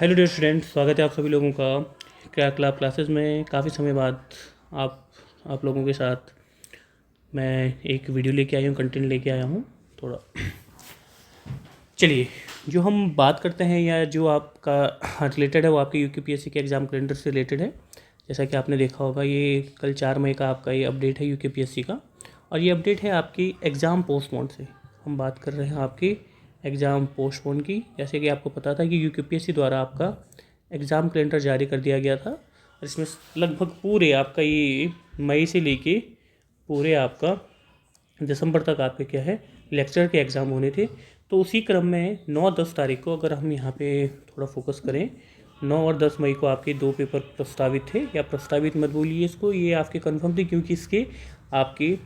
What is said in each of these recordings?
Hello dear student, स्वागत है आप सभी लोगों का क्लासेस में। काफ़ी समय बाद आप लोगों के साथ मैं एक वीडियो लेके आया हूँ, कंटेंट लेके आया हूँ थोड़ा। चलिए, जो हम बात करते हैं या जो आपका रिलेटेड है वो आपके यूकेपीएससी के एग्ज़ाम कैलेंडर से रिलेटेड है। जैसा कि आपने देखा होगा, ये कल 4 मई का आपका ये अपडेट है यूकेपीएससी का, और ये अपडेट है आपकी एग्ज़ाम पोस्टपोन से। हम बात कर रहे हैं आपकी एग्ज़ाम पोस्टपोन की। जैसे कि आपको पता था कि यूकेपीएससी द्वारा आपका एग्ज़ाम कैलेंडर जारी कर दिया गया था, और इसमें लगभग पूरे आपका ये मई से लेके पूरे आपका दिसंबर तक आपके क्या है लेक्चर के एग्ज़ाम होने थे। तो उसी क्रम में 9-10 तारीख को अगर हम यहाँ पे थोड़ा फोकस करें, 9 और 10 मई को आपके 2 पेपर प्रस्तावित थे, या प्रस्तावित मत बोलिए इसको, ये आपके कंफर्म थे क्योंकि इसके आपके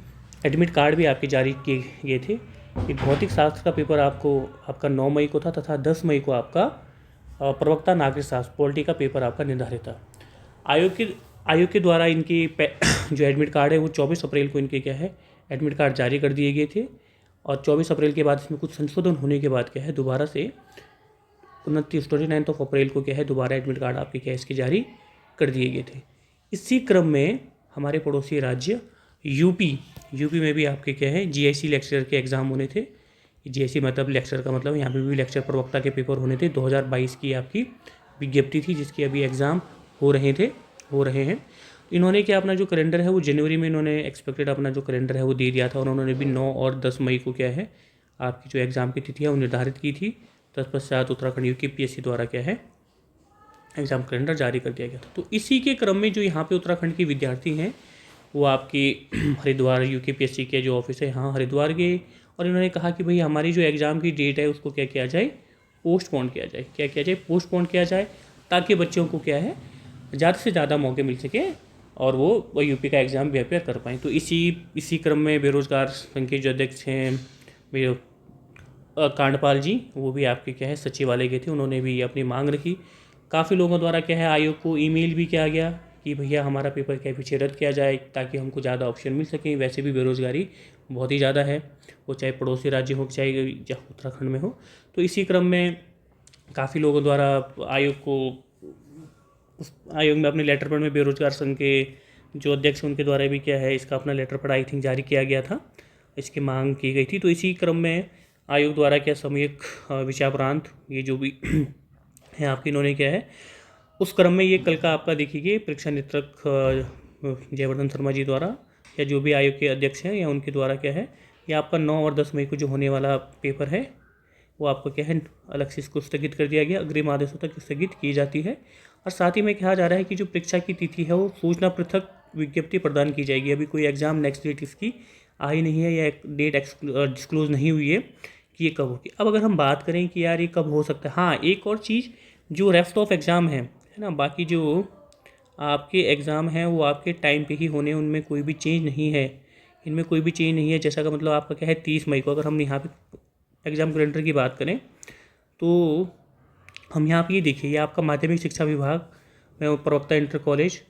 एडमिट कार्ड भी आपके जारी किए गए थे। एक भौतिक शास्त्र का पेपर आपका 9 मई को था, तथा 10 मई को आपका प्रवक्ता नागरिक शास्त्र पॉलिटी का पेपर आपका निर्धारित था। आयोग के द्वारा इनकी जो एडमिट कार्ड है वो 24 अप्रैल को इनके क्या है एडमिट कार्ड जारी कर दिए गए थे, और 24 अप्रैल के बाद इसमें कुछ संशोधन होने के बाद क्या है दोबारा से 29 अप्रैल को क्या है दोबारा एडमिट कार्ड आपके क्या इसके जारी कर दिए गए थे। इसी क्रम में हमारे पड़ोसी राज्य यूपी में भी आपके क्या है जीआईसी लेक्चर के एग्ज़ाम होने थे। जीआईसी मतलब लेक्चर का मतलब यहाँ पे भी लेक्चर प्रवक्ता के पेपर होने थे। 2022 की आपकी विज्ञप्ति थी जिसकी अभी एग्ज़ाम हो रहे हैं। इन्होंने क्या अपना जो कैलेंडर है वो जनवरी में इन्होंने एक्सपेक्टेड अपना जो कैलेंडर है वो दे दिया था, और उन्होंने भी 9 और 10 मई को क्या है आपकी जो एग्ज़ाम की तिथि है वो निर्धारित की थी। तत्पश्चात उत्तराखंड यूकेपीएससी द्वारा क्या है एग्ज़ाम कैलेंडर जारी कर दिया गया था। तो इसी के क्रम में जो यहाँ पे उत्तराखंड के विद्यार्थी हैं वो आपकी हरिद्वार यूकेपीएससी के जो ऑफिस है यहाँ हरिद्वार गए, और इन्होंने कहा कि भाई हमारी जो एग्ज़ाम की डेट है उसको क्या किया जाए, पोस्टपोन किया जाए। क्या किया जाए, पोस्टपोन किया जाए, ताकि बच्चों को क्या है ज़्यादा से ज़्यादा मौके मिल सके और वो यूपी का एग्ज़ाम भी अपेयर कर पाएँ। तो इसी क्रम में बेरोज़गार संघ के जो अध्यक्ष हैं कांडपाल जी, वो भी आपके क्या है सचिवालय गए थे, उन्होंने भी अपनी मांग रखी। काफ़ी लोगों द्वारा क्या है आयोग को ईमेल भी किया गया कि भैया हमारा पेपर क्या पीछे रद्द किया जाए ताकि हमको ज़्यादा ऑप्शन मिल सकें। वैसे भी बेरोज़गारी बहुत ही ज़्यादा है, वो चाहे पड़ोसी राज्य हो चाहे उत्तराखंड में हो। तो इसी क्रम में काफ़ी लोगों द्वारा आयोग में अपने लेटर पर में बेरोजगार संघ के जो अध्यक्ष उनके द्वारा भी क्या है इसका अपना लेटर पर आई थिंक जारी किया गया था, इसकी मांग की गई थी। तो इसी क्रम में आयोग द्वारा क्या सामूहिक विचारांत ये जो भी है आपकी इन्होंने क्या है उस क्रम में ये कल का आपका देखिए परीक्षा नियंत्रक जयवर्धन शर्मा जी द्वारा या जो भी आयोग के अध्यक्ष हैं या उनके द्वारा क्या है ये आपका 9 और 10 मई को जो होने वाला पेपर है वो आपको क्या है अलग से इसको स्थगित कर दिया गया, अग्रिम आदेशों तक स्थगित की जाती है। और साथ ही में कहा जा रहा है कि जो परीक्षा की तिथि है वो सूचना पृथक विज्ञप्ति प्रदान की जाएगी। अभी कोई एग्ज़ाम नेक्स्ट डेट इसकी आई नहीं है या डेट डिस्क्लोज नहीं हुई है कि ये कब होगी। अब अगर हम बात करें कि यार ये कब हो सकता है, हाँ एक और चीज़ जो रेस्ट ऑफ एग्ज़ाम है ना, बाकी जो आपके एग्ज़ाम हैं वो आपके टाइम पे ही होने, उनमें कोई भी चेंज नहीं है, इनमें कोई भी चेंज नहीं है। जैसा का मतलब आपका क्या है 30 मई को अगर हम यहाँ पे एग्ज़ाम कैलेंडर की बात करें तो हम यहाँ पे ये देखिए ये आपका माध्यमिक शिक्षा विभाग में प्रवक्ता इंटर कॉलेज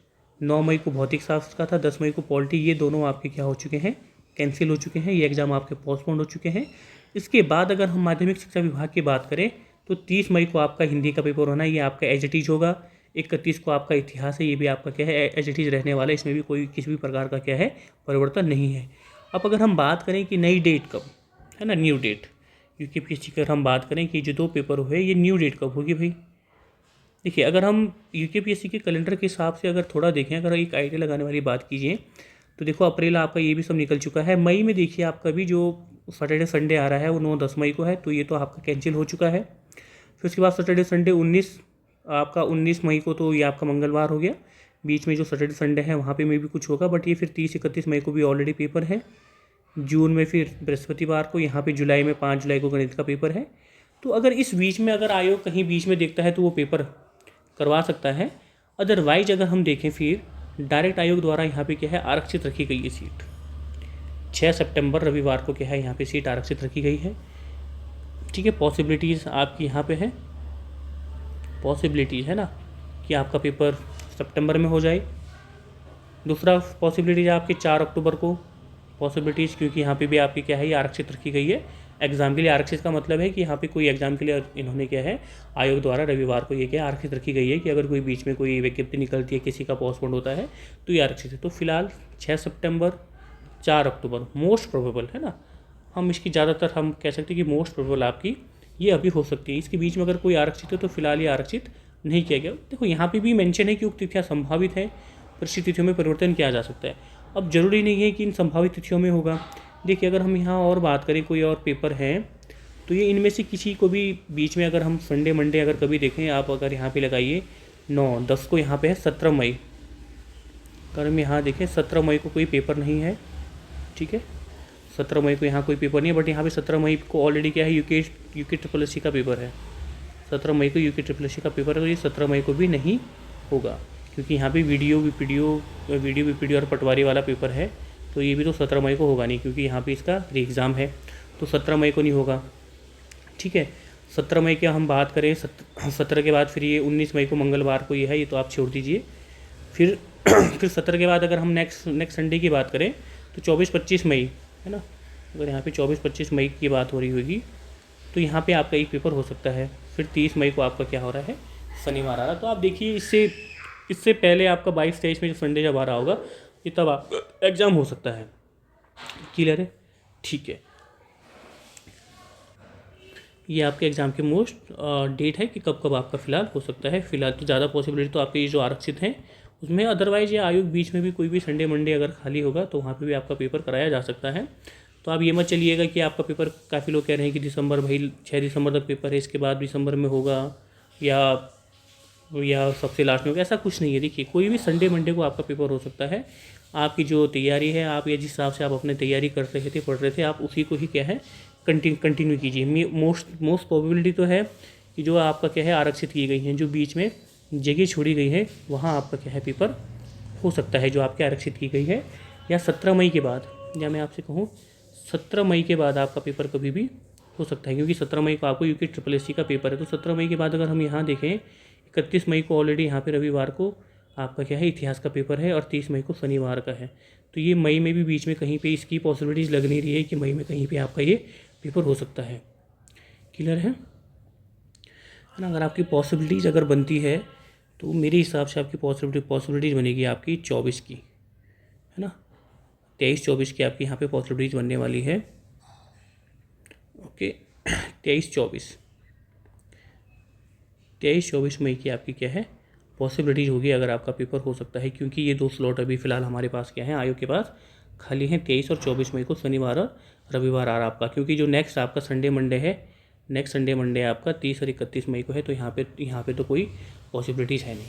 9 मई को भौतिक शास्त्र का था, 10 मई को पॉलिटी, ये दोनों आपके क्या हो चुके हैं कैंसिल हो चुके हैं, ये एग्ज़ाम आपके पोस्टपोन हो चुके हैं। इसके बाद अगर हम माध्यमिक शिक्षा विभाग की बात करें तो 30 मई को आपका हिंदी का पेपर होना है, ये आपका एज इट इज होगा। 31 को आपका इतिहास है, ये भी आपका क्या है एज इट इज रहने वाला है, इसमें भी कोई किसी भी प्रकार का क्या है परिवर्तन नहीं है। अब अगर हम बात करें कि नई डेट कब है ना, न्यू डेट यूकेपीएससी की अगर हम बात करें कि जो 2 पेपर हुए ये न्यू डेट कब होगी भाई। देखिए अगर हम यूकेपीएससी के कैलेंडर के हिसाब से अगर थोड़ा देखें, अगर एक आइडिया लगाने वाली बात कीजिए तो देखो अप्रैल आपका ये भी सब निकल चुका है। मई में देखिए आपका भी जो सैटरडे संडे आ रहा है वो 9-10 मई को है, तो ये तो आपका कैंसिल हो चुका है। फिर उसके बाद सैटरडे संडे 19 मई को, तो ये आपका मंगलवार हो गया। बीच में जो सैटरडे संडे है वहाँ पे में भी कुछ होगा, बट ये फिर 30-31 मई को भी ऑलरेडी पेपर है। जून में फिर बृहस्पतिवार को, यहाँ पे जुलाई में 5 जुलाई को गणित का पेपर है। तो अगर इस बीच में अगर आयोग कहीं बीच में देखता है तो वो पेपर करवा सकता है। अदरवाइज अगर हम देखें फिर डायरेक्ट आयोग द्वारा यहाँ पे क्या है आरक्षित रखी गई है सीट। 6 सितंबर रविवार को क्या है यहाँ पे सीट आरक्षित रखी गई है। ठीक है, पॉसिबिलिटीज़ आपकी यहाँ पे है, पॉसिबिलिटीज़ है ना कि आपका पेपर सितंबर में हो जाए। दूसरा पॉसिबिलिटीज़ आपकी 4 अक्टूबर को पॉसिबिलिटीज़, क्योंकि यहाँ पे भी आपकी क्या है ये आरक्षित रखी गई है एग्ज़ाम के लिए आरक्षित का मतलब है कि यहाँ पे कोई एग्ज़ाम के लिए इन्होंने क्या है, आयोग द्वारा रविवार को ये क्या आरक्षित रखी गई है कि अगर कोई बीच में कोई विज्ञप्ति निकलती है, किसी का पोस्टपोन होता है तो ये आरक्षित है। तो फिलहाल 6 सितंबर 4 अक्टूबर मोस्ट प्रोबेबल है ना, हम इसकी ज़्यादातर हम कह सकते हैं कि मोस्ट प्रोबेबल आपकी ये अभी हो सकती है। इसके बीच में अगर कोई आरक्षित है तो फिलहाल ये आरक्षित नहीं किया गया। देखो यहाँ पे भी मेंशन है कि उक्त तिथियाँ संभावित है, परिचित तिथियों में परिवर्तन किया जा सकता है। अब जरूरी नहीं है कि इन संभावित तिथियों में होगा। देखिए अगर हम यहाँ और बात करें, कोई और पेपर है तो ये इनमें से किसी को भी बीच में अगर हम संडे मंडे अगर कभी देखें, आप अगर यहाँ पे लगाइए 9-10 को यहाँ पे है 17 मई, अगर हम यहाँ देखें 17 मई को कोई पेपर नहीं है, ठीक है, 17 मई को यहाँ कोई पेपर नहीं है, बट यहाँ पे 17 मई को ऑलरेडी क्या है, यूके ट्रिपल एससी का पेपर है, 17 मई को यूके ट्रिपल एससी का पेपर है, तो ये 17 मई को भी नहीं होगा क्योंकि यहाँ पे वीडियो वीपीडी और पटवारी वाला पेपर है, तो ये भी तो 17 मई को होगा नहीं क्योंकि यहाँ पे इसका री एग्ज़ाम है, तो 17 मई को नहीं होगा। ठीक है, 17 मई की हम बात करें, 17 के बाद फिर ये 19 मई को मंगलवार को ये है, ये तो आप छोड़ दीजिए। फिर 17 के बाद अगर हम नेक्स्ट संडे की बात करें तो 24-25 मई है ना, अगर यहाँ पे 24-25 मई की बात हो रही होगी तो यहाँ पे आपका एक पेपर हो सकता है। फिर 30 मई को आपका क्या हो रहा है, शनिवार आ रहा। तो आप देखिए इससे पहले आपका 22-23 में जो संडे जब आ रहा होगा ये तब एग्ज़ाम हो सकता है। क्लियर है, ठीक है, ये आपके एग्ज़ाम के मोस्ट डेट है कि कब कब आपका फ़िलहाल हो सकता है। फ़िलहाल तो ज़्यादा पॉसिबिलिटी तो आपके ये जो आरक्षित हैं उसमें, अदरवाइज ये आयोग बीच में भी कोई भी संडे मंडे अगर खाली होगा तो वहाँ पे भी आपका पेपर कराया जा सकता है। तो आप ये मत चलिएगा कि आपका पेपर, काफ़ी लोग कह रहे हैं कि दिसंबर, भाई 6 दिसंबर तक पेपर है, इसके बाद दिसंबर में होगा या सबसे लास्ट में होगा, ऐसा कुछ नहीं है। देखिए कोई भी संडे मंडे को आपका पेपर हो सकता है। आपकी जो तैयारी है, आप या जिस हिसाब से आप अपने तैयारी कर रहे थे, पढ़ रहे थे, आप उसी को ही क्या है कंटिन्यू कीजिए। मोस्ट प्रोबेबिलिटी तो है कि जो आपका क्या है आरक्षित की गई हैं, जो बीच में जगह छोड़ी गई है वहाँ आपका क्या है पेपर हो सकता है, जो आपके आरक्षित की गई है, या 17 मई के बाद, या मैं आपसे कहूँ 17 मई के बाद आपका पेपर कभी भी हो सकता है क्योंकि 17 मई को आपको यूके ट्रिपल एससी का पेपर है। तो 17 मई के बाद अगर हम यहाँ देखें, 31 मई को ऑलरेडी यहाँ पे रविवार को आपका क्या है इतिहास का पेपर है और 30 मई को शनिवार का है। तो ये मई में भी बीच में कहीं पे इसकी पॉसिबिलिटीज़ लग नहीं रही है कि मई में कहीं पे आपका ये पेपर हो सकता है। क्लियर है ना, अगर आपकी पॉसिबिलिटीज़ अगर बनती है तो मेरे हिसाब से आपकी पॉसिबिलिटीज़ बनेगी आपकी 24 की, है ना, 23-24 की आपकी यहाँ पे पॉसिबिलिटीज़ बनने वाली है। ओके, 23-24 मई की आपकी क्या है पॉसिबिलिटीज़ होगी अगर आपका पेपर हो सकता है, क्योंकि ये 2 स्लॉट अभी फ़िलहाल हमारे पास क्या है आयोग के पास खाली हैं, 23 और 24 मई को, शनिवार और रविवार आ रहा आपका, क्योंकि जो नेक्स्ट आपका संडे मंडे है, नेक्स्ट संडे मंडे आपका 30 और 31 मई को है, तो यहाँ पे तो कोई पॉसिबिलिटीज़ है नहीं।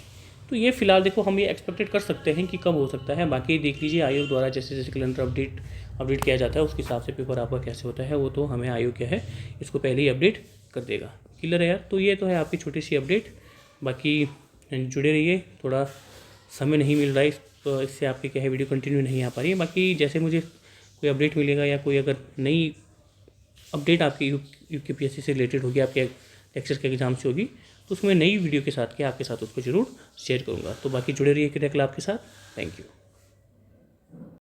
तो ये फ़िलहाल देखो हम ये एक्सपेक्टेड कर सकते हैं कि कब हो सकता है। बाकी देख लीजिए आयोग द्वारा जैसे जैसे कैलेंडर अपडेट किया जाता है उसके हिसाब से पेपर आपका कैसे होता है, वो तो हमें आयोग क्या है इसको पहले ही अपडेट कर देगा। क्लियर है यार, तो ये तो है आपकी छोटी सी अपडेट। बाकी जुड़े रहिए, थोड़ा समय नहीं मिल रहा है तो इससे आपकी क्या है वीडियो कंटिन्यू नहीं आ पा रही है। बाकी जैसे मुझे कोई अपडेट मिलेगा या कोई अगर नई अपडेट आपकी यूकेपीएससी से रिलेटेड होगी, आपके लेक्चर के एग्ज़ाम से होगी, तो उसमें नई वीडियो के साथ क्या आपके साथ उसको ज़रूर शेयर करूँगा। तो बाकी जुड़े रहिए क्रिया क्लब के साथ। Thank you.